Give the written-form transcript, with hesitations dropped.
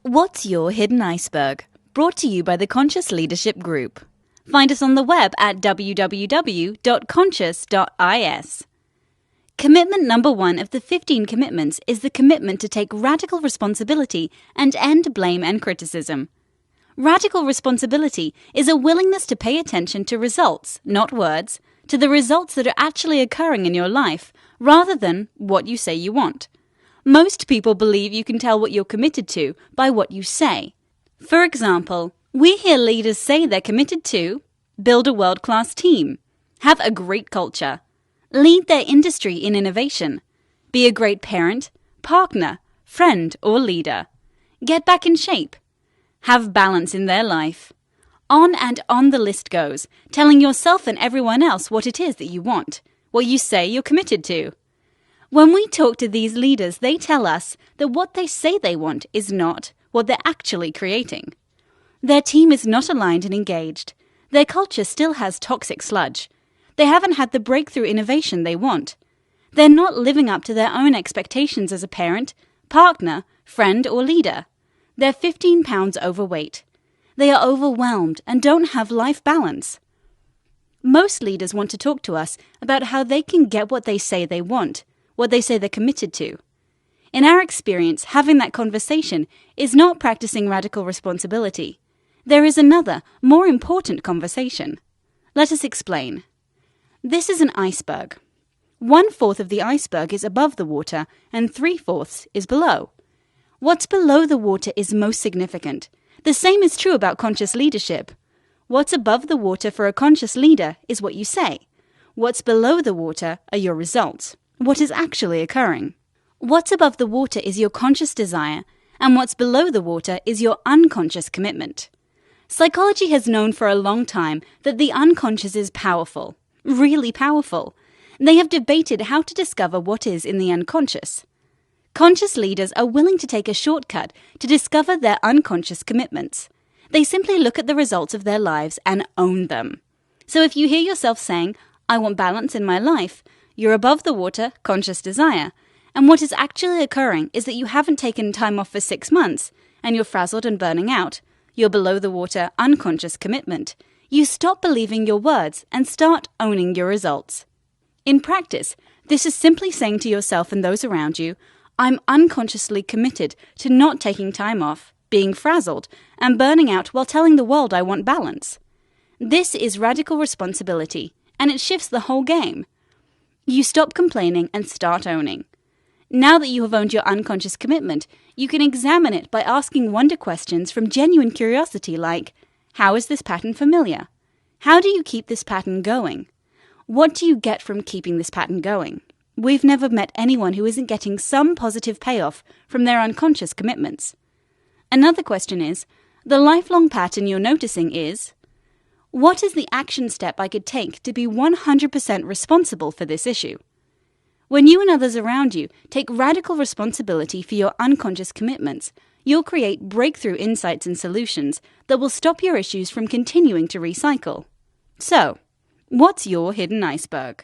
What's your hidden iceberg? Brought to you by the Conscious Leadership Group. Find us on the web at www.conscious.is. Commitment number 1 of the 15 commitments is the commitment to take radical responsibility and end blame and criticism. Radical responsibility is a willingness to pay attention to results, not words, to the results that are actually occurring in your life, rather than what you say you want. Most people believe you can tell what you're committed to by what you say. For example, we hear leaders say they're committed to build a world-class team, have a great culture, lead their industry in innovation, be a great parent, partner, friend, or leader, get back in shape, have balance in their life. On and on the list goes, telling yourself and everyone else what it is that you want, what you say you're committed to. When we talk to these leaders, they tell us that what they say they want is not what they're actually creating. Their team is not aligned and engaged. Their culture still has toxic sludge. They haven't had the breakthrough innovation they want. They're not living up to their own expectations as a parent, partner, friend, or leader. They're 15 pounds overweight. They are overwhelmed and don't have life balance. Most leaders want to talk to us about how they can get what they say they want, what they say they're committed to. In our experience, having that conversation is not practicing radical responsibility. There is another, more important conversation. Let us explain. This is an iceberg. 1/4 of the iceberg is above the water and 3/4 is below. What's below the water is most significant. The same is true about conscious leadership. What's above the water for a conscious leader is what you say. What's below the water are your results, what is actually occurring. What's above the water is your conscious desire, and what's below the water is your unconscious commitment. Psychology has known for a long time that the unconscious is powerful, really powerful. They have debated how to discover what is in the unconscious. Conscious leaders are willing to take a shortcut to discover their unconscious commitments. They simply look at the results of their lives and own them. So if you hear yourself saying, "I want balance in my life," you're above the water, conscious desire. And what is actually occurring is that you haven't taken time off for 6 months, and you're frazzled and burning out. You're below the water, unconscious commitment. You stop believing your words and start owning your results. In practice, this is simply saying to yourself and those around you, I'm unconsciously committed to not taking time off, being frazzled, and burning out while telling the world I want balance. This is radical responsibility, and it shifts the whole game. You stop complaining and start owning. Now that you have owned your unconscious commitment, you can examine it by asking wonder questions from genuine curiosity like, how is this pattern familiar? How do you keep this pattern going? What do you get from keeping this pattern going? We've never met anyone who isn't getting some positive payoff from their unconscious commitments. Another question is, the lifelong pattern you're noticing is, what is the action step I could take to be 100% responsible for this issue? When you and others around you take radical responsibility for your unconscious commitments, you'll create breakthrough insights and solutions that will stop your issues from continuing to recycle. So, what's your hidden iceberg?